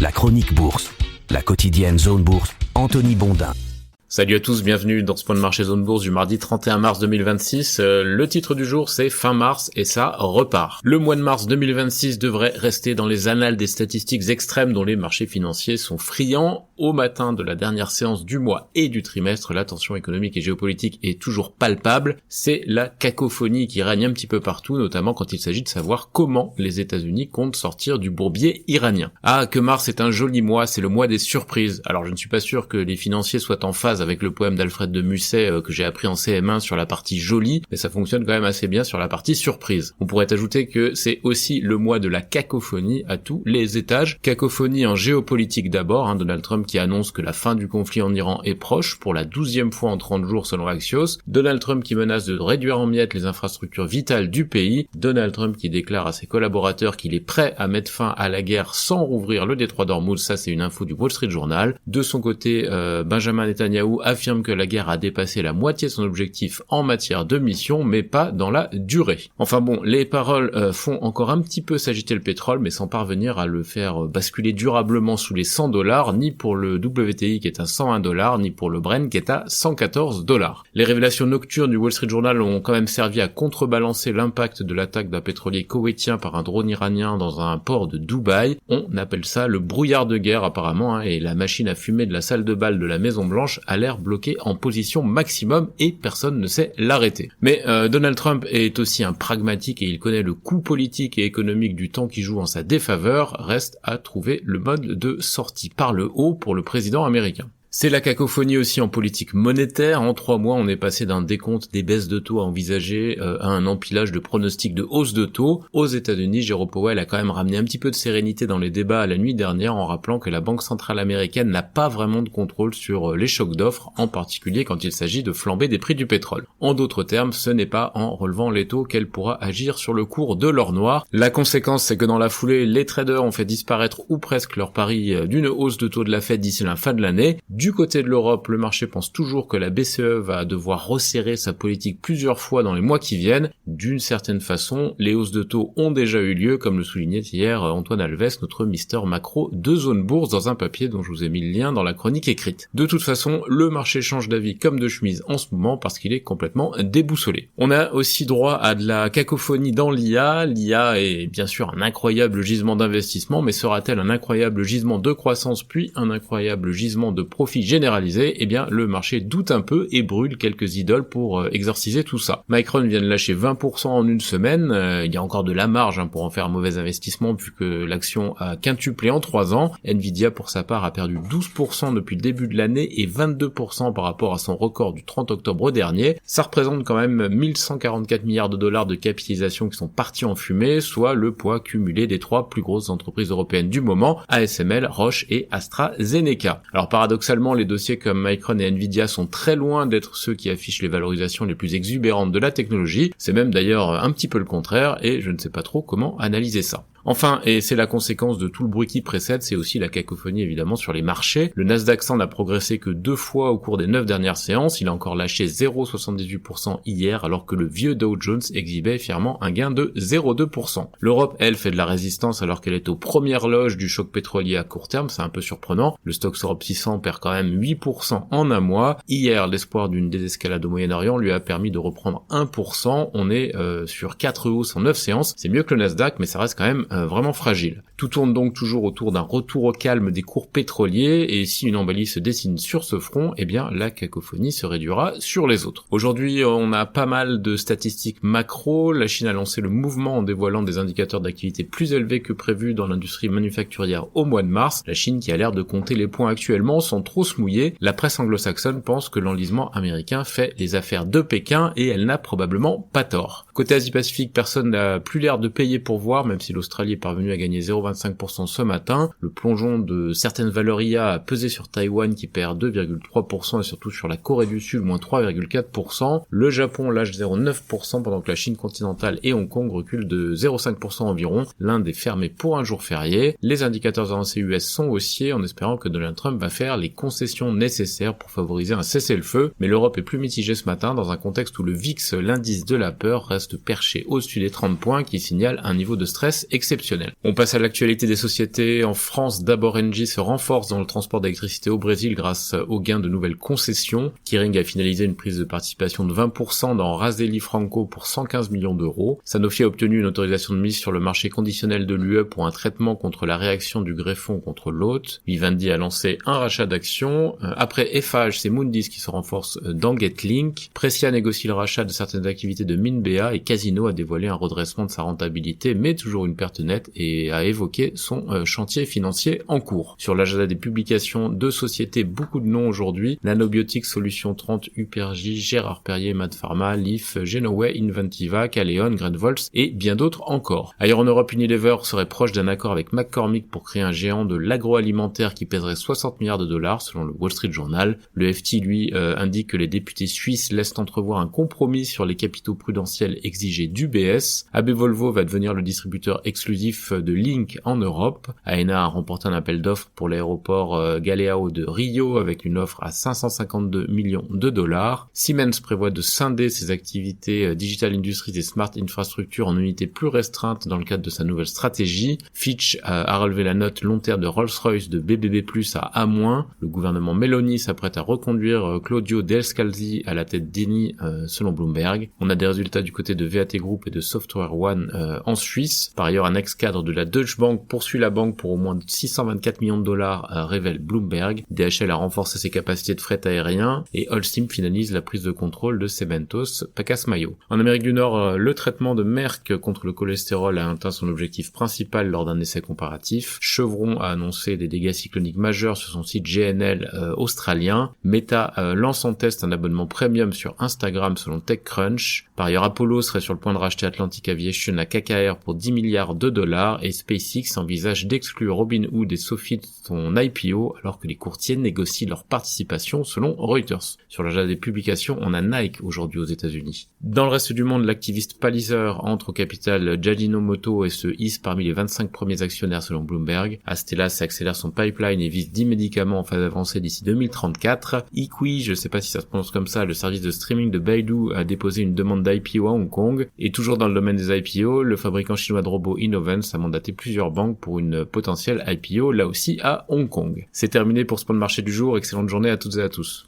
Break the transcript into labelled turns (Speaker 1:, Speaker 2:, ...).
Speaker 1: La chronique bourse, la quotidienne Zone Bourse, Anthony Bondin.
Speaker 2: Salut à tous, bienvenue dans ce point de marché Zone Bourse du mardi 31 mars 2026. Le titre du jour, c'est fin mars et ça repart. Le mois de mars 2026 devrait rester dans les annales des statistiques extrêmes dont les marchés financiers sont friands. Au matin de la dernière séance du mois et du trimestre, la tension économique et géopolitique est toujours palpable. C'est la cacophonie qui règne un petit peu partout, notamment quand il s'agit de savoir comment les États-Unis comptent sortir du bourbier iranien. Ah, que mars est un joli mois, c'est le mois des surprises. Alors je ne suis pas sûr que les financiers soient en phase avec le poème d'Alfred de Musset que j'ai appris en CM1 sur la partie jolie, mais ça fonctionne quand même assez bien sur la partie surprise. On pourrait ajouter que c'est aussi le mois de la cacophonie à tous les étages. Cacophonie en géopolitique d'abord, Donald Trump qui annonce que la fin du conflit en Iran est proche pour la 12e fois en 30 jours selon Axios. Donald Trump qui menace de réduire en miettes les infrastructures vitales du pays. Donald Trump qui déclare à ses collaborateurs qu'il est prêt à mettre fin à la guerre sans rouvrir le détroit d'Ormuz. Ça c'est une info du Wall Street Journal. De son côté, Benjamin Netanyahou affirme que la guerre a dépassé la moitié de son objectif en matière de mission, mais pas dans la durée. Enfin bon, les paroles font encore un petit peu s'agiter le pétrole, mais sans parvenir à le faire basculer durablement sous les $100, ni pour le WTI qui est à $101, ni pour le Brent qui est à $114. Les révélations nocturnes du Wall Street Journal ont quand même servi à contrebalancer l'impact de l'attaque d'un pétrolier koweïtien par un drone iranien dans un port de Dubaï. On appelle ça le brouillard de guerre apparemment, et la machine à fumer de la salle de bal de la Maison Blanche a l'air bloquée en position maximum et personne ne sait l'arrêter. Mais Donald Trump est aussi un pragmatique et il connaît le coût politique et économique du temps qui joue en sa défaveur. Reste à trouver le mode de sortie par le haut pour le président américain. C'est la cacophonie aussi en politique monétaire. En 3 mois, on est passé d'un décompte des baisses de taux à envisager à un empilage de pronostics de hausse de taux. Aux États-Unis, Jérôme Powell a quand même ramené un petit peu de sérénité dans les débats la nuit dernière en rappelant que la Banque centrale américaine n'a pas vraiment de contrôle sur les chocs d'offres, en particulier quand il s'agit de flamber des prix du pétrole. En d'autres termes, ce n'est pas en relevant les taux qu'elle pourra agir sur le cours de l'or noir. La conséquence, c'est que dans la foulée, les traders ont fait disparaître ou presque leur pari d'une hausse de taux de la Fed d'ici la fin de l'année. Du côté de l'Europe, le marché pense toujours que la BCE va devoir resserrer sa politique plusieurs fois dans les mois qui viennent. D'une certaine façon, les hausses de taux ont déjà eu lieu, comme le soulignait hier Antoine Alves, notre Mister Macro de Zone Bourse, dans un papier dont je vous ai mis le lien dans la chronique écrite. De toute façon, le marché change d'avis comme de chemise en ce moment parce qu'il est complètement déboussolé. On a aussi droit à de la cacophonie dans l'IA. L'IA est bien sûr un incroyable gisement d'investissement, mais sera-t-elle un incroyable gisement de croissance puis un incroyable gisement de profit généralisé? Eh bien, le marché doute un peu et brûle quelques idoles pour exorciser tout ça. Micron vient de lâcher 20% en une semaine. Il y a encore de la marge pour en faire un mauvais investissement vu que l'action a quintuplé en 3 ans. Nvidia, pour sa part, a perdu 12% depuis le début de l'année et 22% par rapport à son record du 30 octobre dernier. Ça représente quand même 1144 milliards de dollars de capitalisation qui sont partis en fumée, soit le poids cumulé des 3 plus grosses entreprises européennes du moment, ASML, Roche et AstraZeneca. Alors paradoxalement, les dossiers comme Micron et Nvidia sont très loin d'être ceux qui affichent les valorisations les plus exubérantes de la technologie. C'est même d'ailleurs un petit peu le contraire et je ne sais pas trop comment analyser ça. Enfin, et c'est la conséquence de tout le bruit qui précède, c'est aussi la cacophonie évidemment sur les marchés. Le Nasdaq 100 n'a progressé que 2 fois au cours des 9 dernières séances, il a encore lâché 0,78% hier alors que le vieux Dow Jones exhibait fièrement un gain de 0,2%. L'Europe, elle, fait de la résistance alors qu'elle est aux premières loges du choc pétrolier à court terme, c'est un peu surprenant. Le Stoxx Europe 600 perd quand même 8% en un mois. Hier, l'espoir d'une désescalade au Moyen-Orient lui a permis de reprendre 1%. On est sur 4 hausses en 9 séances, c'est mieux que le Nasdaq, mais ça reste quand même vraiment fragile. Tout tourne donc toujours autour d'un retour au calme des cours pétroliers, et si une embellie se dessine sur ce front, eh bien la cacophonie se réduira sur les autres. Aujourd'hui, on a pas mal de statistiques macro. La Chine a lancé le mouvement en dévoilant des indicateurs d'activité plus élevés que prévu dans l'industrie manufacturière au mois de mars. La Chine qui a l'air de compter les points actuellement sans trop se mouiller. La presse anglo-saxonne pense que l'enlisement américain fait les affaires de Pékin et elle n'a probablement pas tort. Côté Asie-Pacifique, personne n'a plus l'air de payer pour voir, même si l'Australie est parvenue à gagner 0,25% ce matin. Le plongeon de certaines valeurs IA a pesé sur Taïwan qui perd 2,3% et surtout sur la Corée du Sud, moins 3,4%. Le Japon lâche 0,9% pendant que la Chine continentale et Hong Kong reculent de 0,5% environ. L'Inde est fermée pour un jour férié. Les indicateurs avancés US sont haussiers en espérant que Donald Trump va faire les concessions nécessaires pour favoriser un cessez-le-feu. Mais l'Europe est plus mitigée ce matin dans un contexte où le VIX, l'indice de la peur, reste perché au-dessus des 30 points qui signale un niveau de stress exceptionnel. On passe à l'actualité l'actualité des sociétés, en France, d'abord Engie se renforce dans le transport d'électricité au Brésil grâce au gain de nouvelles concessions. Kering a finalisé une prise de participation de 20% dans Razeli Franco pour 115 millions d'euros. Sanofi a obtenu une autorisation de mise sur le marché conditionnel de l'UE pour un traitement contre la réaction du greffon contre l'hôte. Vivendi a lancé un rachat d'actions. Après Eiffage, c'est Mundys qui se renforce dans Getlink. Prescia négocie le rachat de certaines activités de Minbea et Casino a dévoilé un redressement de sa rentabilité, mais toujours une perte nette, et a évoqué son chantier financier en cours. Sur l'agenda des publications de sociétés, beaucoup de noms aujourd'hui: Nanobiotics, Solution 30, Upergy, Gérard Perrier, Mad Pharma, Leaf, Genoway, Inventiva, Caleon, Grandvolts et bien d'autres encore. Ailleurs en Europe, Unilever serait proche d'un accord avec McCormick pour créer un géant de l'agroalimentaire qui pèserait 60 milliards de dollars selon le Wall Street Journal. Le FT, lui, indique que les députés suisses laissent entrevoir un compromis sur les capitaux prudentiels exigés d'UBS. AB Volvo va devenir le distributeur exclusif de Link en Europe. AENA a remporté un appel d'offres pour l'aéroport Galeão de Rio avec une offre à 552 millions de dollars. Siemens prévoit de scinder ses activités Digital Industries et Smart Infrastructure en unités plus restreintes dans le cadre de sa nouvelle stratégie. Fitch a relevé la note long terme de Rolls-Royce de BBB+ à A-. Le gouvernement Meloni s'apprête à reconduire Claudio Descalzi à la tête d'Eni selon Bloomberg. On a des résultats du côté de VAT Group et de Software One en Suisse. Par ailleurs, un ex-cadre de la Deutsche Bank poursuit la banque pour au moins 624 millions de dollars, révèle Bloomberg. DHL a renforcé ses capacités de fret aérien et Holcim finalise la prise de contrôle de Cementos Pacasmayo. En Amérique du Nord, le traitement de Merck contre le cholestérol a atteint son objectif principal lors d'un essai comparatif. Chevron a annoncé des dégâts cycloniques majeurs sur son site GNL australien. Meta lance en test un abonnement premium sur Instagram selon TechCrunch. Par ailleurs, Apollo serait sur le point de racheter Atlantic Aviation à KKR pour 10 milliards de dollars et SpaceX envisage d'exclure Robinhood et Sophie de son IPO alors que les courtiers négocient leur participation selon Reuters. Sur l'agenda des publications, on a Nike aujourd'hui aux États-Unis. Dans le reste du monde, l'activiste Palliser entre au capital Ajinomoto et se hisse parmi les 25 premiers actionnaires selon Bloomberg. Astellas accélère son pipeline et vise 10 médicaments en phase avancée d'ici 2034. Iqui, je sais pas si ça se prononce comme ça, le service de streaming de Baidu a déposé une demande d'IPO à Hong Kong. Et toujours dans le domaine des IPO, le fabricant chinois de robots Innovance a mandaté plusieurs banques pour une potentielle IPO là aussi à Hong Kong. C'est terminé pour ce point de marché du jour. Excellente journée à toutes et à tous.